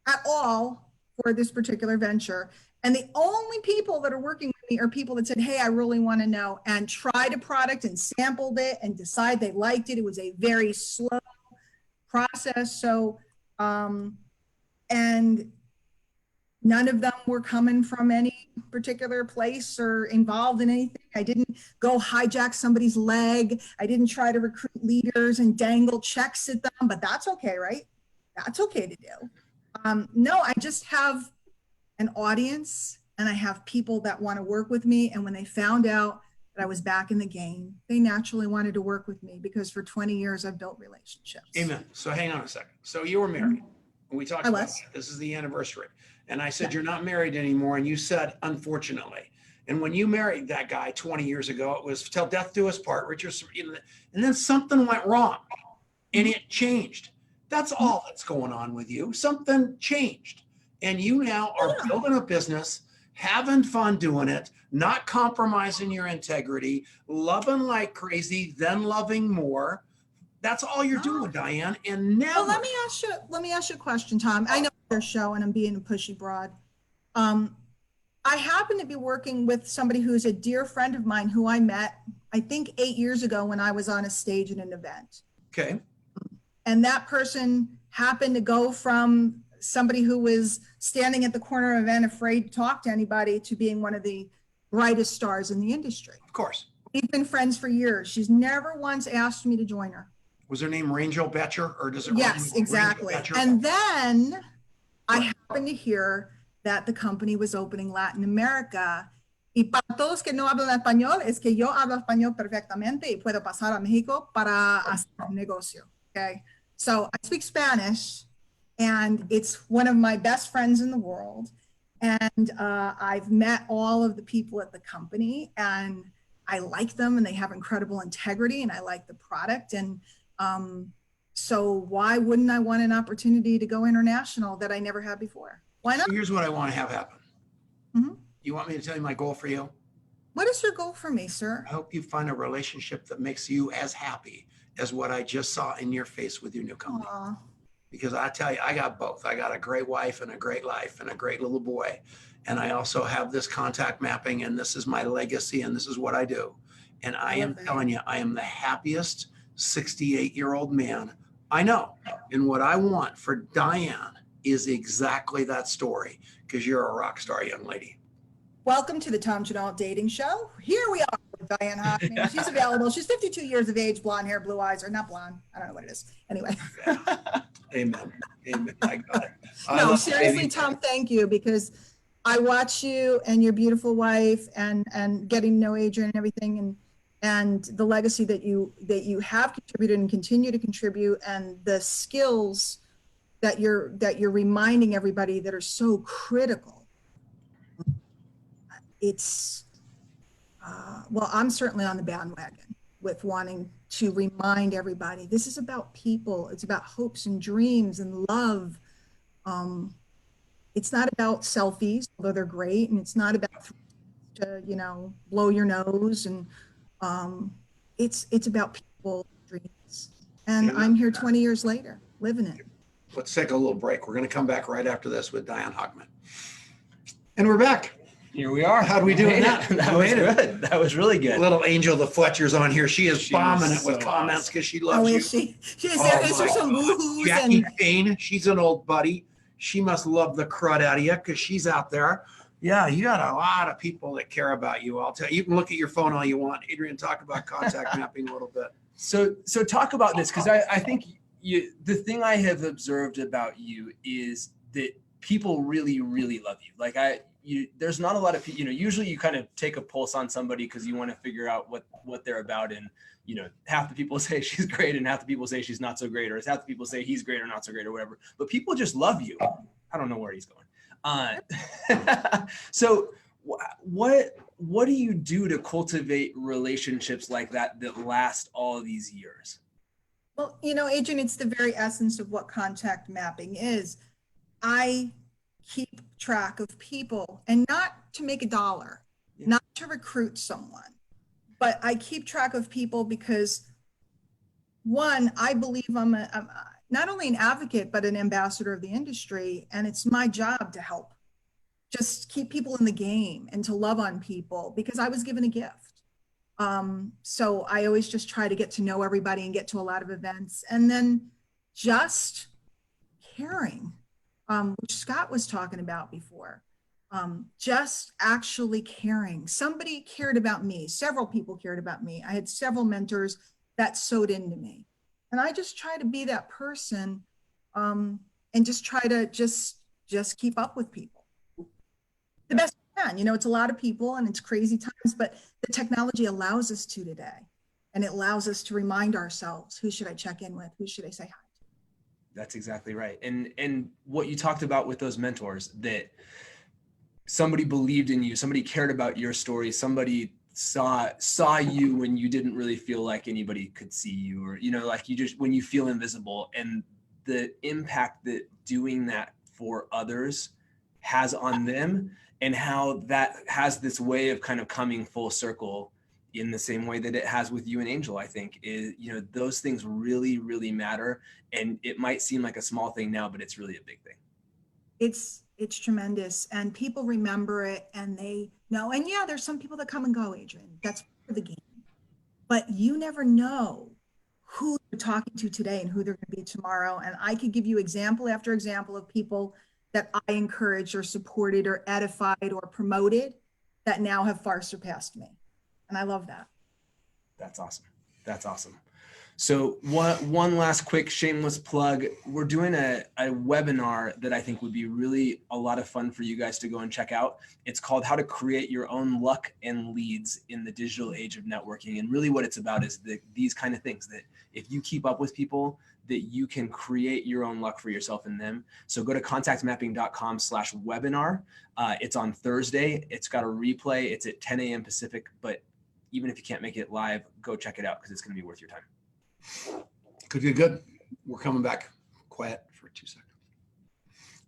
at all for this particular venture. And the only people that are working with me are people that said, hey, I really want to know, and tried a product and sampled it and decide they liked it. It was a very slow process. So, and none of them were coming from any particular place or involved in anything. I didn't go hijack somebody's leg. I didn't try to recruit leaders and dangle checks at them, but that's okay, right? That's okay to do. No, I just have an audience, and I have people that want to work with me. And when they found out that I was back in the game, they naturally wanted to work with me because for 20 years I've built relationships. Amen. So hang on a second. So you were married. And we talked about this is the anniversary. And I said, you're not married anymore. And you said, unfortunately. And when you married that guy 20 years ago, it was till death do us part, Richard. And then something went wrong and it changed. That's all that's going on with you. Something changed. And you now are building a business, having fun doing it, not compromising your integrity, loving like crazy, then loving more. That's all you're doing, Diane. And never. Well, let me ask you a question, Tom. I know your show and I'm being a pushy broad. I happen to be working with somebody who's a dear friend of mine who I met, I think 8 years ago when I was on a stage at an event. Okay. And that person happened to go from somebody who was standing at the corner of an event afraid to talk to anybody to being one of the brightest stars in the industry. Of course. We've been friends for years. She's never once asked me to join her. Was her name Rangel Betcher, or does it? Yes, exactly. And then I happened to hear that the company was opening Latin America. Y para todos que no hablan español, es que yo hablo español perfectamente y puedo pasar a México para hacer un negocio. Okay. So I speak Spanish, and it's one of my best friends in the world. And I've met all of the people at the company, and I like them and they have incredible integrity and I like the product. And so why wouldn't I want an opportunity to go international that I never had before? Why not? So here's what I want to have happen. Mhm. You want me to tell you my goal for you? What is your goal for me, sir? I hope you find a relationship that makes you as happy as what I just saw in your face with your new company. Aw. Because I tell you, I got both. I got a great wife and a great life and a great little boy. And I also have this contact mapping, and this is my legacy, and this is what I do. And I am telling you, I am the happiest 68-year-old man I know. And what I want for Diane is exactly that story, because you're a rock star, young lady. Welcome to the Tom Chenault Dating Show. Here we are with Diane Hochman. She's available. She's 52 years of age, blonde hair, blue eyes, or not blonde. I don't know what it is. Anyway. Amen. Amen. I got it. No, seriously, Tom, thank you, because I watch you and your beautiful wife and getting to know Adrian and everything, and the legacy that you have contributed and continue to contribute, and the skills that you're reminding everybody that are so critical. It's well, I'm certainly on the bandwagon with wanting to remind everybody this is about people. It's about hopes and dreams and love. It's not about selfies, although they're great, and it's not about to blow your nose, and it's about people, dreams. And I'm here 20 years later, living it. Let's take a little break. We're going to come back right after this with Diane Hochman. And we're back. Here we are. How do we do in that? That was good. That was really good. Little Angel the Fletcher's on here. She is bombing it with so comments because she Oh, loves you. is she? Is Oh there my some God. woo-hoos Jackie and Payne, she's an old buddy. She must love the crud out of you because she's out there. Yeah, you got a lot of people that care about you. I'll tell you. You can look at your phone all you want. Adrian, talk about contact mapping a little bit. So talk about this, because I think the thing I have observed about you is that people really, really love you. Like there's not a lot of people, usually you kind of take a pulse on somebody because you want to figure out what they're about. And, half the people say she's great and half the people say she's not so great, or half the people say he's great or not so great or whatever, but people just love you. I don't know where he's going. So what do you do to cultivate relationships like that last all these years? Well, Adrian, it's the very essence of what contact mapping is. I keep track of people, and not to make a dollar, not to recruit someone, but I keep track of people because, one, I believe I'm not only an advocate, but an ambassador of the industry. And it's my job to help just keep people in the game and to love on people, because I was given a gift. So I always just try to get to know everybody and get to a lot of events, and then just caring, which Scott was talking about before. Just actually caring. Somebody cared about me. Several people cared about me. I had several mentors that sewed into me. And I just try to be that person, and just try to just keep up with people the best I can. It's a lot of people and it's crazy times, but the technology allows us to today. And it allows us to remind ourselves, who should I check in with? Who should I say hi to? That's exactly right. And what you talked about with those mentors, that somebody believed in you, somebody cared about your story, somebody saw you when you didn't really feel like anybody could see you, or, like when you feel invisible, and the impact that doing that for others has on them, and how that has this way of kind of coming full circle in the same way that it has with you and Angel, I think is, those things really, really matter. And it might seem like a small thing now, but it's really a big thing. It's tremendous, and people remember it, and they know. And yeah, there's some people that come and go, Adrian. That's part of the game. But you never know who you're talking to today and who they're going to be tomorrow. And I could give you example after example of people that I encouraged or supported or edified or promoted that now have far surpassed me. And I love that. That's awesome. That's awesome. So one last quick shameless plug. We're doing a webinar that I think would be really a lot of fun for you guys to go and check out. It's called How to Create Your Own Luck and Leads in the Digital Age of Networking. And really what it's about is these kind of things, that if you keep up with people, that you can create your own luck for yourself and them. So go to contactmapping.com/webinar. It's on Thursday. It's got a replay. It's at 10 a.m. Pacific, but even if you can't make it live, go check it out because it's going to be worth your time. Good. We're coming back. Quiet for 2 seconds.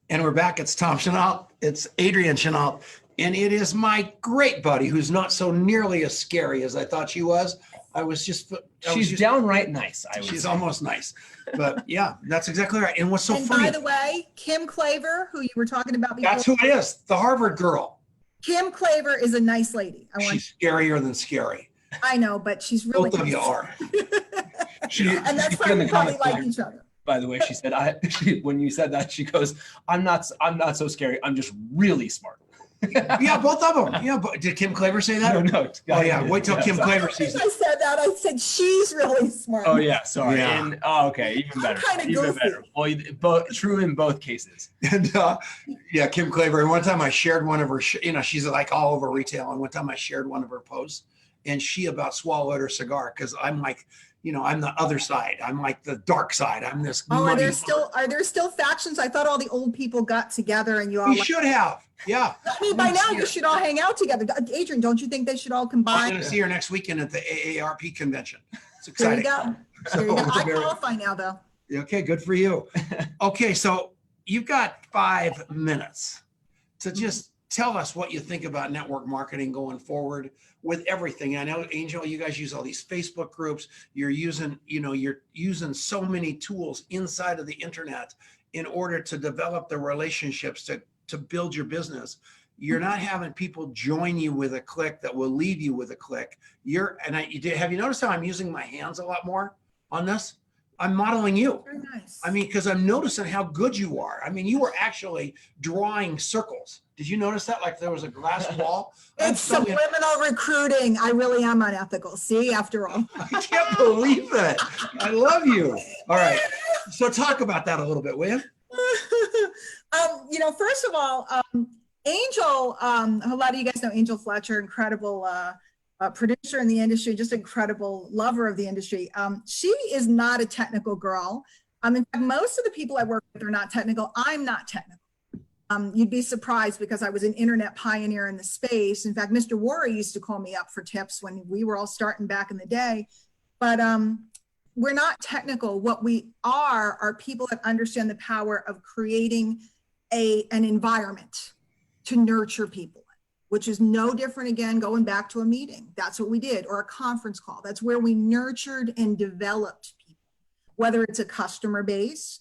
And we're back. It's Tom Chenault. It's Adrienne Chenault. And it is my great buddy who's not so nearly as scary as I thought she was. She's downright nice. She's almost nice. But yeah, that's exactly right. And what's so And funny. by the way, Kim Claver, who you were talking about before. That's who it is. The Harvard girl. Kim Claver is a nice lady. She's scarier than scary. I know, but she's really Both of you are. and that's why we probably like each other. By the way, she said, when you said that, she goes, I'm not so scary. I'm just really smart. Yeah, both of them. Yeah, but did Kim Claver say that? No. Oh yeah, wait till Kim Claver sees it. I said that. I said she's really smart. Oh yeah, sorry. Yeah. And, okay, even better. kinda Even goofy. better. Well, both true in both cases. And yeah, Kim Claver. And one time I shared one of her, she's like all over retail. And one time I shared one of her posts, and she about swallowed her cigar because I'm like, I'm the other side. I'm like the dark side. I'm this. Oh, muddy are there still factions? I thought all the old people got together and you all. We should have. Yeah. I mean, by now you should all hang out together. Adrienne, don't you think they should all I'm combine? going to see her next weekend at the AARP convention. It's There you exciting. go. There you go. I very- qualify now, though. Okay, good for you. Okay, so you've got 5 minutes to just tell us what you think about network marketing going forward with everything. I know, Angel, you guys use all these Facebook groups. You're using so many tools inside of the internet in order to develop the relationships to build your business. You're not having people join you with a click that will leave you with a click. Have you noticed how I'm using my hands a lot more on this? I'm modeling you. Very nice. I mean, because I'm noticing how good you are. I mean, you were actually drawing circles. Did you notice that? Like there was a glass wall? It's subliminal recruiting. I really am unethical. See, after all. I can't believe it. I love you. All right. So talk about that a little bit, will you? First of all, Angel, a lot of you guys know Angel Fletcher, incredible producer in the industry, just incredible lover of the industry. She is not a technical girl. In fact, most of the people I work with are not technical. I'm not technical. You'd be surprised because I was an internet pioneer in the space. In fact, Mr. Worre used to call me up for tips when we were all starting back in the day. But we're not technical. What we are people that understand the power of creating an environment to nurture people, which is no different, again, going back to a meeting. That's what we did, or a conference call. That's where we nurtured and developed people, whether it's a customer base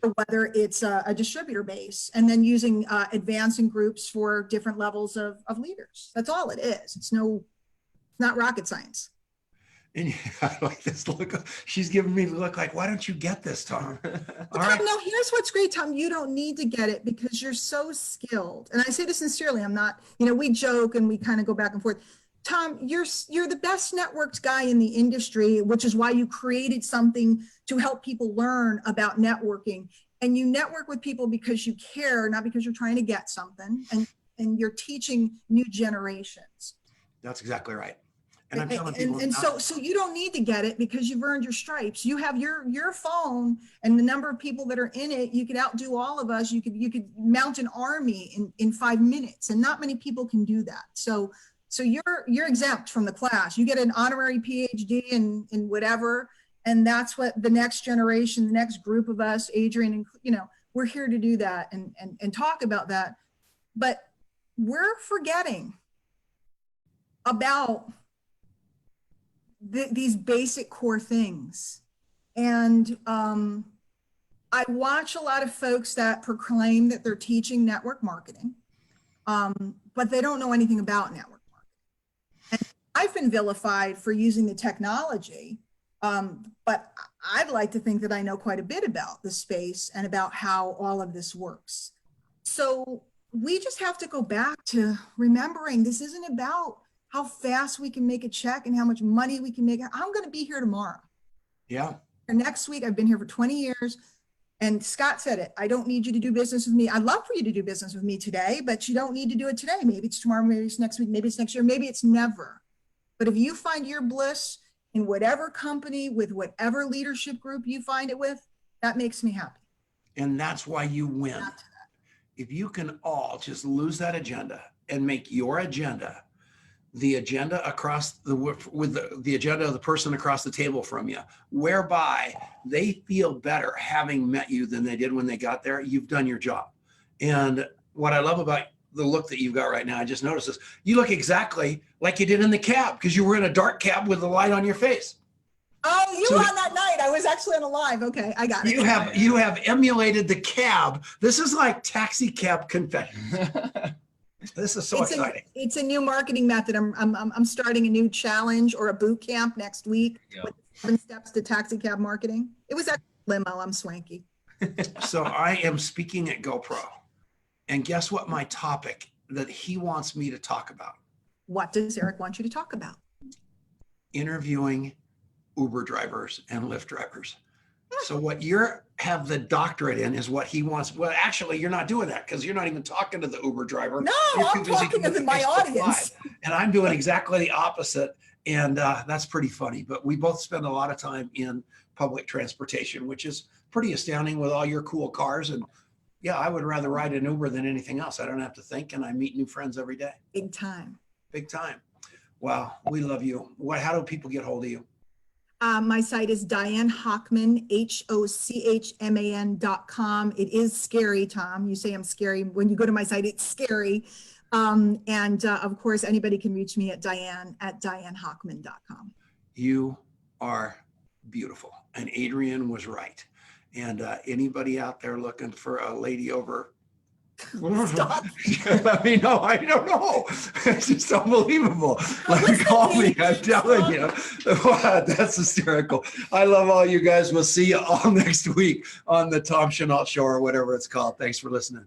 or whether it's a distributor base, and then using advancing groups for different levels of leaders. That's all it is. It's not rocket science. And I like this look. She's giving me the look like, why don't you get this, Tom? All right. Tom, no, here's what's great, Tom. You don't need to get it because you're so skilled. And I say this sincerely. I'm not, we joke and we kind of go back and forth. Tom, you're the best networked guy in the industry, which is why you created something to help people learn about networking. And you network with people because you care, not because you're trying to get something. And you're teaching new generations. That's exactly right. And I'm telling people, so you don't need to get it because you've earned your stripes. You have your phone and the number of people that are in it. You could outdo all of us. You could mount an army in 5 minutes, and not many people can do that. So you're exempt from the class. You get an honorary PhD in whatever, and that's what the next generation, the next group of us, Adrienne, and we're here to do that and talk about that. But we're forgetting about these basic core things. And I watch a lot of folks that proclaim that they're teaching network marketing, but they don't know anything about network marketing. And I've been vilified for using the technology, but I'd like to think that I know quite a bit about the space and about how all of this works. So we just have to go back to remembering this isn't about how fast we can make a check and how much money we can make. I'm going to be here tomorrow. Yeah. Next week, I've been here for 20 years. And Scott said it. I don't need you to do business with me. I'd love for you to do business with me today, but you don't need to do it today. Maybe it's tomorrow, maybe it's next week, maybe it's next year, maybe it's never. But if you find your bliss in whatever company with whatever leadership group you find it with, that makes me happy. And that's why you win. If you can all just lose that agenda and make your agenda the agenda across the agenda of the person across the table from you, whereby they feel better having met you than they did when they got there. You've done your job. And what I love about the look that you've got right now, I just noticed this, you look exactly like you did in the cab, because you were in a dark cab with the light on your face. Oh, you So- were on that night. I was actually on a live. Okay, I got it. You have emulated the cab. This is like taxi cab confessions. This is so exciting. It's a new marketing method. I'm starting a new challenge or a boot camp next week with 7 steps to taxi cab marketing. It was at limo. I'm swanky. So I am speaking at GoPro, and guess what my topic that he wants me to talk about? What does Eric want you to talk about? Interviewing Uber drivers and Lyft drivers. So what you're have the doctorate in is what he wants. Well, actually, you're not doing that because you're not even talking to the Uber driver. No, You're I'm too busy talking doing to the my Facebook audience. Live. And I'm doing exactly the opposite. And that's pretty funny. But we both spend a lot of time in public transportation, which is pretty astounding with all your cool cars. And yeah, I would rather ride an Uber than anything else. I don't have to think, and I meet new friends every day. Big time. Big time. Wow, we love you. How do people get hold of you? My site is Diane Hochman, HOCHMAN.com. It is scary, Tom. You say I'm scary. When you go to my site, it's scary. Of course, anybody can reach me at DianeHochman.com. You are beautiful. And Adrian was right. And anybody out there looking for a lady over? Stop. Let me know. I don't know. It's just unbelievable. Like, call me. I'm telling you. Wow, that's hysterical. I love all you guys. We'll see you all next week on the Tom Chenault Show or whatever it's called. Thanks for listening.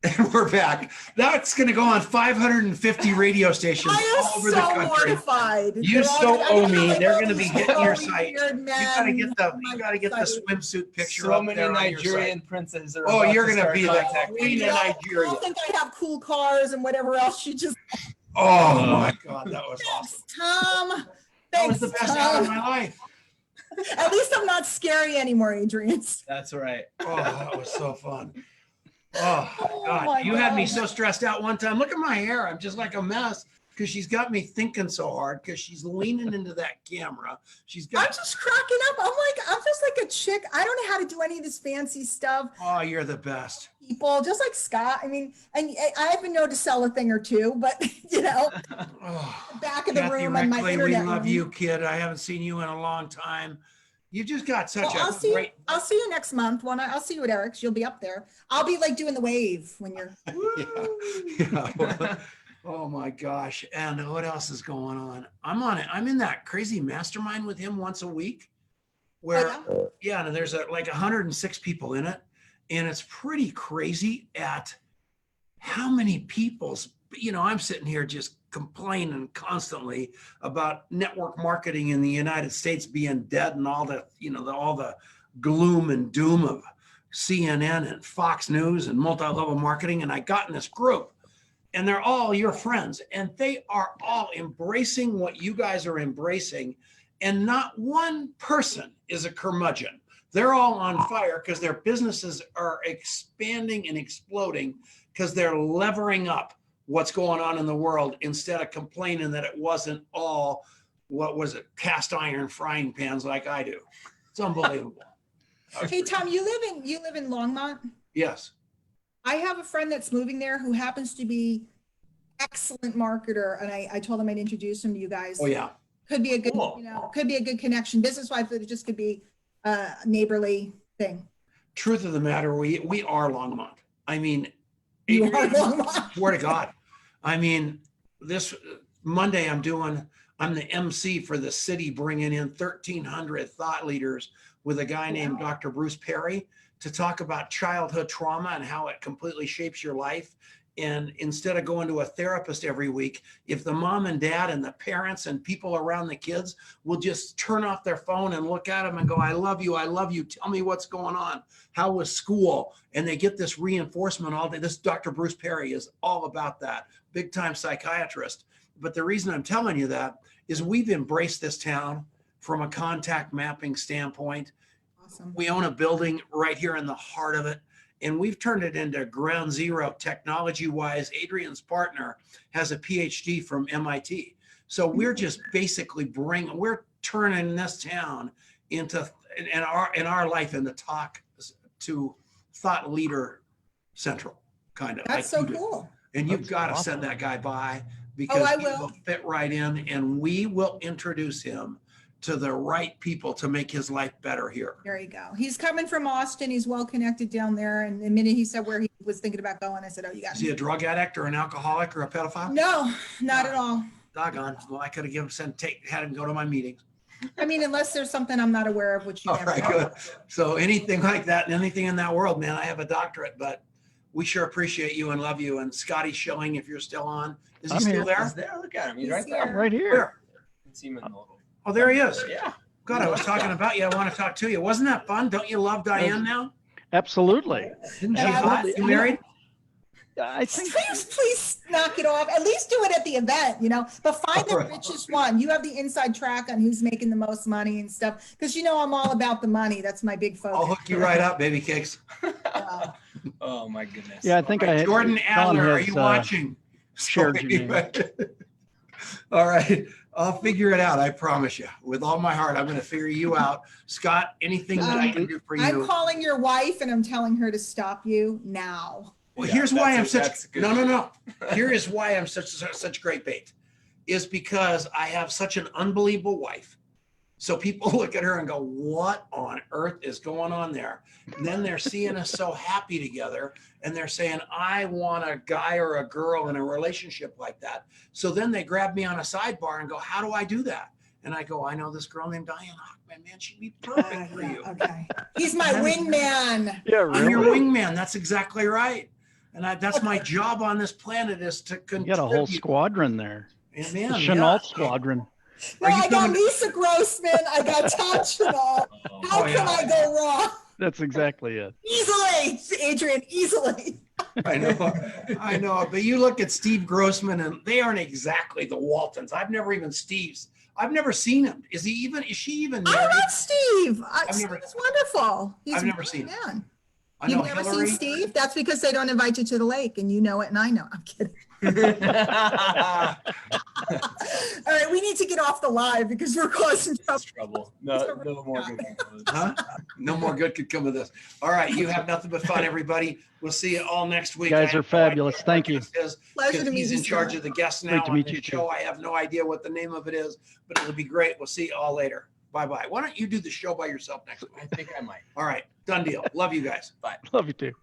And we're back. That's going to go on 550 radio stations all over the I am so country. mortified. You They're all so gonna- owe me. I They're know going to be these hitting your really site. weird You men gotta get the on my site. swimsuit picture So up many there on your Nigerian site. princes are Oh, about you're to gonna start be the contacting queen me. of I Nigeria. don't think I have cool cars and whatever else you just. Oh my God, that was awesome. Tom. That was Thanks, the best hour of Tom. my life. At least I'm not scary anymore, Adrian. That's right. Oh, that was so fun. Oh Oh God, my you had me God. so stressed out one time. Look at my hair. I'm just like a mess because she's got me thinking so hard because she's leaning into that camera. She's I'm got, just cracking up. I'm just like a chick. I don't know how to do any of this fancy stuff. oh, you're the best. People, just like Scott. I mean, and I've been known to sell a thing or two, but Oh, back of the Kathy room and my Reckley, we internet love room. you, kid. I haven't seen you in a long time. You just got such Well, a great. I'll see you next month. I'll see you at Eric's. You'll be up there. I'll be like doing the wave when you're. Yeah. Well, oh my gosh. And what else is going on? I'm on it. I'm in that crazy mastermind with him once a week where, and there's like 106 people in it. And it's pretty crazy at how many people's, I'm sitting here just complaining constantly about network marketing in the United States being dead and all the, all the gloom and doom of CNN and Fox News and multi-level marketing. And I got in this group and they're all your friends and they are all embracing what you guys are embracing. And not one person is a curmudgeon. They're all on fire because their businesses are expanding and exploding because they're levering up what's going on in the world instead of complaining that it wasn't all, cast iron frying pans like I do. It's unbelievable. Hey Tom, you live in Longmont. Yes. I have a friend that's moving there who happens to be excellent marketer, and I told him I'd introduce him to you guys. Oh yeah. Could be a good, Cool. could be a good connection business-wise, but it just could be a neighborly thing. Truth Of the matter, we are Longmont. I mean, You are Longmont. swear to God. I mean, this Monday I'm the MC for the city, bringing in 1,300 thought leaders with a guy named Dr. Bruce Perry to talk about childhood trauma and how it completely shapes your life. And instead of going to a therapist every week, if the mom and dad and the parents and people around the kids will just turn off their phone and look at them and go, I love you. Tell me what's going on. How was school? And they get this reinforcement all day. This Dr. Bruce Perry is all about that. Big time psychiatrist. But the reason I'm telling you that is we've embraced this town from a contact mapping standpoint. Awesome. We own a building right here in the heart of it. and we've turned it into ground zero technology wise. Adrian's partner has a PhD from MIT. So we're just basically we're turning this town into, in our life, into thought leader central, kind of. That's like so cool. And you've That's got to awesome. send that guy by, because I he will. will fit right in, and we will introduce him to the right people to make his life better here. There you go. He's coming from Austin. He's well connected down there. And the minute he said where he was thinking about going, I said, oh, you got Is he a drug addict or an alcoholic or a pedophile? No, not at all. Doggone. Well, I could have had him go to my meetings. I mean, unless there's something I'm not aware of, which you All never right, know. good. So anything like that and anything in that world, man, I have a doctorate, but we sure appreciate you and love you. And Scotty Schilling, if you're still on, is he I'm still here. there? He's there. Look at him. He's He's right there. here. Right here. Where? You can see him in the little. Oh, there he is. Yeah. God, I was talking about you. I want to talk to you. Wasn't that fun? Don't you love Diane now? Absolutely. Isn't she Yeah, hot? You married? I think Please knock it off. At least do it at the event, but find the All right. richest one. You have the inside track on who's making the most money and stuff. Because I'm all about the money. That's my big I'll focus. hook you right up, baby cakes. Oh my goodness. yeah, I think All right, I Jordan John Adler, are has, you watching? shared your name. All right. I'll figure it out. I promise you. With all my heart, I'm going to figure you out. Scott, anything that I can do for I'm you? calling your wife and I'm telling her to stop you now. Well, Yeah, here's why I'm that's good. no. Here is why I'm such great bait, is because I have such an unbelievable wife. So people look at her and go, what on earth is going on there? And then they're seeing us so happy together, and they're saying, I want a guy or a girl in a relationship like that. So then they grab me on a sidebar and go, how do I do that? And I go, I know this girl named Diane Hochman, man. She'd be perfect for you. Okay. He's my wingman. Yeah, I'm your really. wingman. That's exactly right. And that's my job on this planet, is to You contribute. got a whole squadron there. And The man, Chenault yeah. squadron. No, Are you I got coming- Lisa Grossman. I got Todd Chenault. How Oh, yeah. can I go wrong? That's exactly it. Easily, Adrian, easily. I know. But you look at Steve Grossman, and they aren't exactly the Waltons. I've never seen him. Is she even I married? love Steve. I've Steve never- is wonderful. He's I've a never great seen him. man. I know You've never Hillary. seen Steve? That's because they don't invite you to the lake, and you know it, and I know. I'm kidding. All right, we need to get off the live because we're causing trouble. That's trouble. No more good things. Huh? No more good could come of this. All right, you have nothing but fun, everybody. We'll see you all next week. You guys I have are no fabulous. idea what Thank you. this is, Pleasure because to meet he's you. in charge Scott. of the guests now Great to on meet this you, too. show. I have no idea what the name of it is, but it'll be great. We'll see you all later. Bye-bye. Why don't you do the show by yourself next week? I think I might. All right, done deal. Love you guys. Love you too.